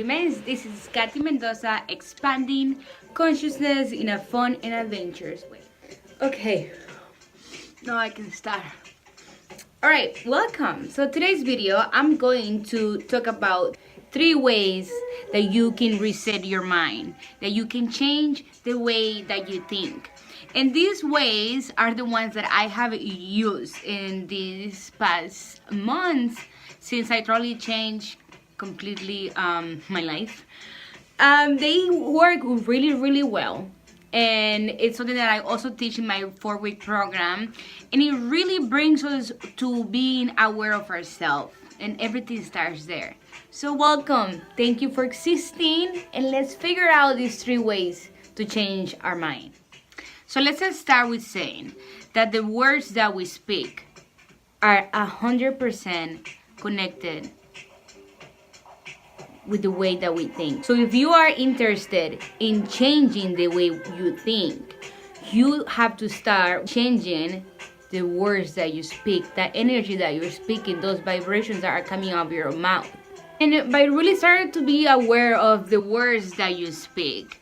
experiments. This is Katy Mendoza expanding consciousness in a fun and adventurous way. Okay, now I can start. Alright, welcome. So today's video, I'm going to talk about 3 ways that you can reset your mind, that you can change the way that you think. And these ways are the ones that I have used in these past months since I totally changed completely my life. They work really well, and it's something that I also teach in my 4-week program, and it really brings us to being aware of ourselves, and everything starts there. So welcome, thank you for existing, and let's figure out these 3 ways to change our mind. So let's just start with saying that the words that we speak are 100% connected with the way that we think. So if you are interested in changing the way you think, you have to start changing the words that you speak, that energy that you're speaking, those vibrations that are coming out of your mouth. And by really starting to be aware of the words that you speak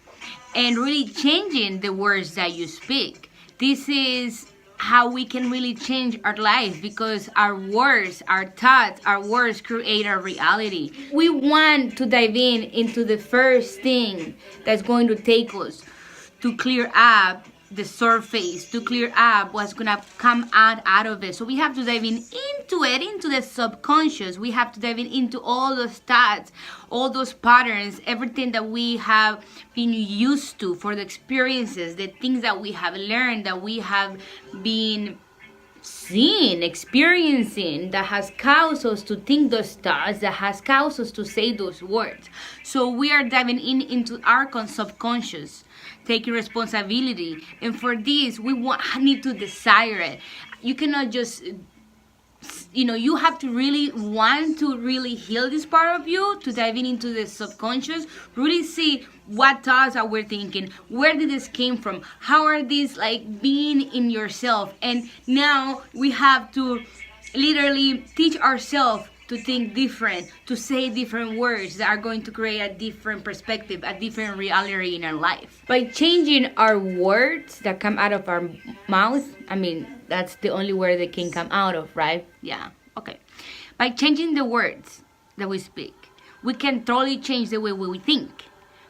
and really changing the words that you speak, this is how we can really change our life, because our words, our thoughts, our words create our reality. We want to dive into the first thing that's going to take us to clear up the surface, to clear up what's gonna come out of it. So we have to dive into it, into the subconscious. We have to dive into all those thoughts, all those patterns, everything that we have been used to, for the experiences, the things that we have learned, that we have been seeing, experiencing, that has caused us to think those thoughts, that has caused us to say those words. So we are diving into our subconscious, taking responsibility, and for this we need to desire it. You cannot just, you have to really want to really heal this part of you, to dive into the subconscious, really see what thoughts are we thinking, where did this came from, how are these like being in yourself. And now we have to literally teach ourselves to think different, to say different words that are going to create a different perspective, a different reality in our life. By changing our words that come out of our mouth, that's the only word that can come out of, right? Yeah, okay. By changing the words that we speak, we can totally change the way we think.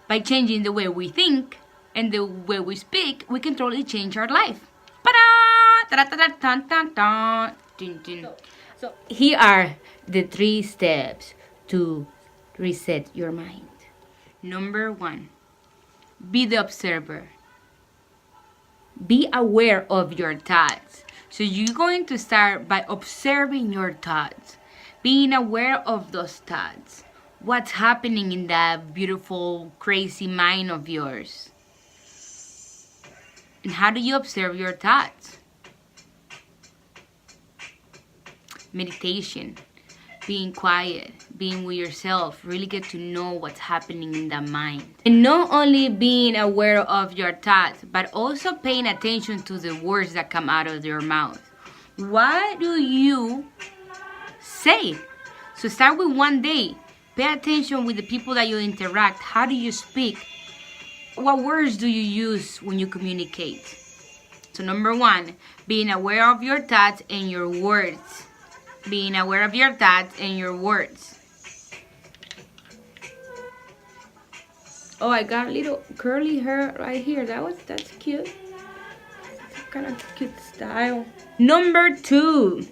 By changing the way we think and the way we speak, we can totally change our life. So here are the 3 steps to reset your mind. Number 1, be the observer. Be aware of your thoughts. So you're going to start by observing your thoughts, being aware of those thoughts. What's happening in that beautiful, crazy mind of yours? And how do you observe your thoughts? Meditation, being quiet, being with yourself, really get to know what's happening in the mind. And not only being aware of your thoughts, but also paying attention to the words that come out of your mouth. What do you say? So start with one day. Pay attention with the people that you interact. How do you speak? What words do you use when you communicate? So number 1, being aware of your thoughts and your words. Being aware of your thoughts and your words. Oh, I got a little curly hair right here. That's cute. Kind of cute style. Number 2,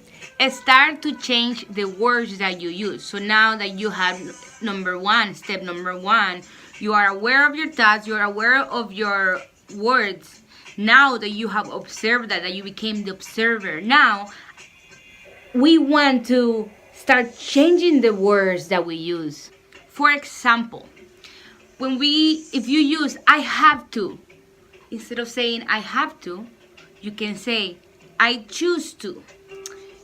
start to change the words that you use. So now that you have step number 1, you are aware of your thoughts, you are aware of your words. Now that you have observed that you became the observer, now we want to start changing the words that we use. For example, if you use I have to, instead of saying I have to, you can say I choose to.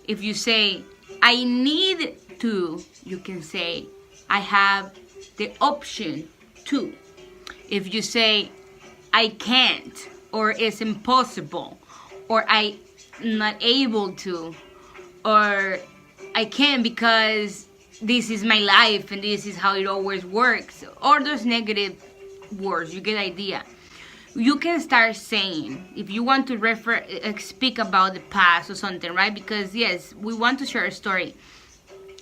If you say I need to, you can say I have the option to. If you say I can't, or it's impossible, or I'm not able to, or I can't because this is my life and this is how it always works, or those negative words. You get the idea. You can start saying, if you want to speak about the past or something, right? Because yes, we want to share a story,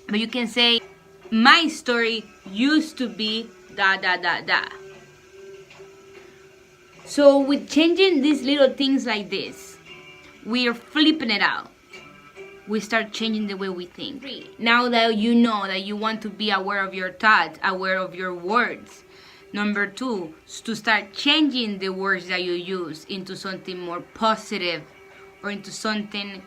but you can say, my story used to be da da da da. So with changing these little things like this, we are flipping it out. We start changing the way we think. Now that you know that you want to be aware of your thoughts, aware of your words. Number 2 is to start changing the words that you use into something more positive, or into something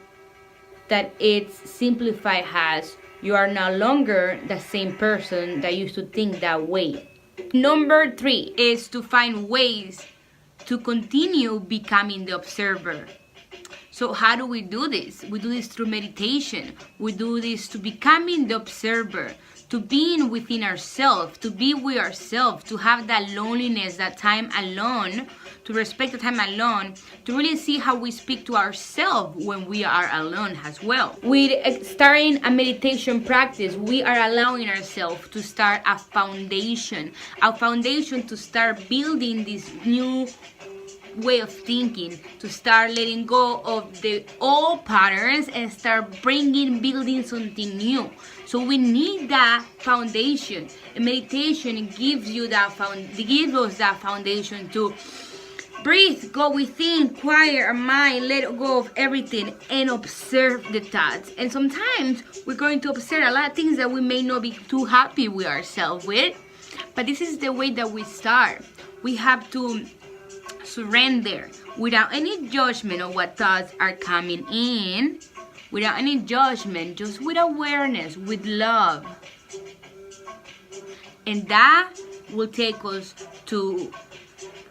that it's simplified as you are no longer the same person that used to think that way. Number 3 is to find ways to continue becoming the observer. So how do we do this? We do this through meditation. We do this to becoming the observer, to being within ourselves, to be with ourselves, to have that loneliness, that time alone, to respect the time alone, to really see how we speak to ourselves when we are alone as well. With starting a meditation practice, we are allowing ourselves to start a foundation to start building this new way of thinking, to start letting go of the old patterns and start building something new. So we need that foundation, and meditation gives us that foundation to breathe, go within, quiet our mind, let go of everything, and observe the thoughts. And sometimes we're going to observe a lot of things that we may not be too happy with ourselves with, but this is the way that we start. We have to surrender without any judgment of what thoughts are coming in, without any judgment, just with awareness, with love. And that will take us to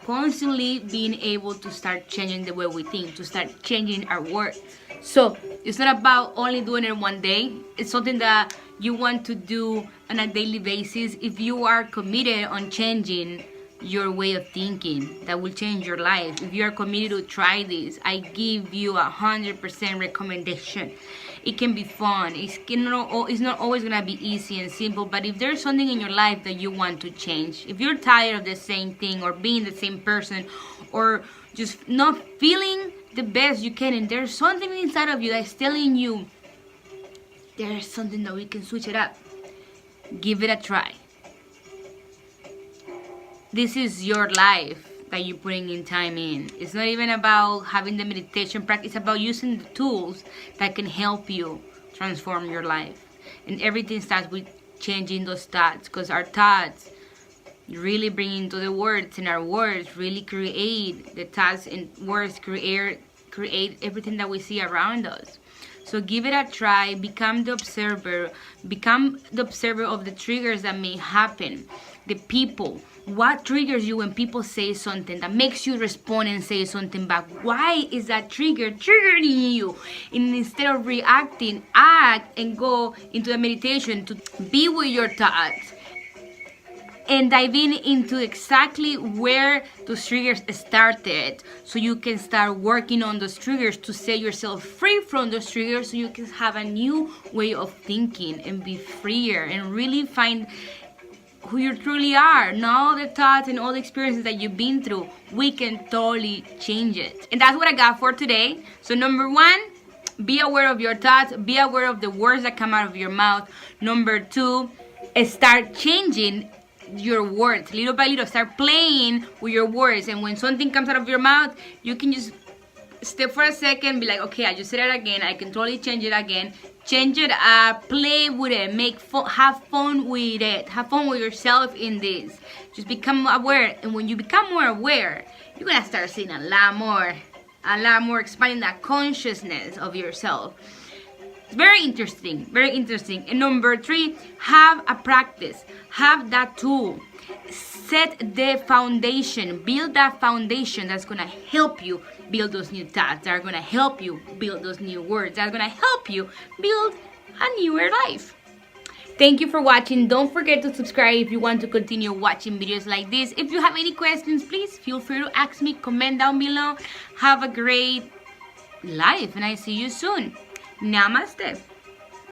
constantly being able to start changing the way we think, to start changing our words. So it's not about only doing it one day. It's something that you want to do on a daily basis. If you are committed on changing your way of thinking, that will change your life. If you are committed to try this, I give you 100% recommendation. It can be fun. It's not always gonna be easy and simple, but if there's something in your life that you want to change, if you're tired of the same thing, or being the same person, or just not feeling the best you can, and there's something inside of you that's telling you there's something that we can switch it up, give it a try. This is your life that you're putting in time in. It's not even about having the meditation practice. It's about using the tools that can help you transform your life. And everything starts with changing those thoughts, because our thoughts really bring into the words, and our words really create the thoughts, and words create everything that we see around us. So give it a try. Become the observer of the triggers that may happen, the people. What triggers you when people say something that makes you respond and say something back? Why is that triggering you? And instead of reacting, act and go into the meditation to be with your thoughts and dive into exactly where those triggers started, so you can start working on those triggers to set yourself free from those triggers, so you can have a new way of thinking and be freer and really find who you truly are. Now all the thoughts and all the experiences that you've been through, we can totally change it. And that's what I got for today. So number 1, be aware of your thoughts, be aware of the words that come out of your mouth. Number 2, start changing your words little by little. Start playing with your words, and when something comes out of your mouth, you can just step for a second, be like, okay, I just said it again, I can totally change it again. Change it up, play with it, have fun with it, have fun with yourself in this. Just become aware, and when you become more aware, you're gonna start seeing a lot more, expanding that consciousness of yourself. It's very interesting, very interesting. And number 3, have a practice, have that tool. Set the foundation, build that foundation that's gonna help you build those new thoughts, that are gonna help you build those new words, that are gonna help you build a newer life. Thank you for watching. Don't forget to subscribe if you want to continue watching videos like this. If you have any questions, please feel free to ask me, comment down below. Have a great life, and I see you soon. Namaste.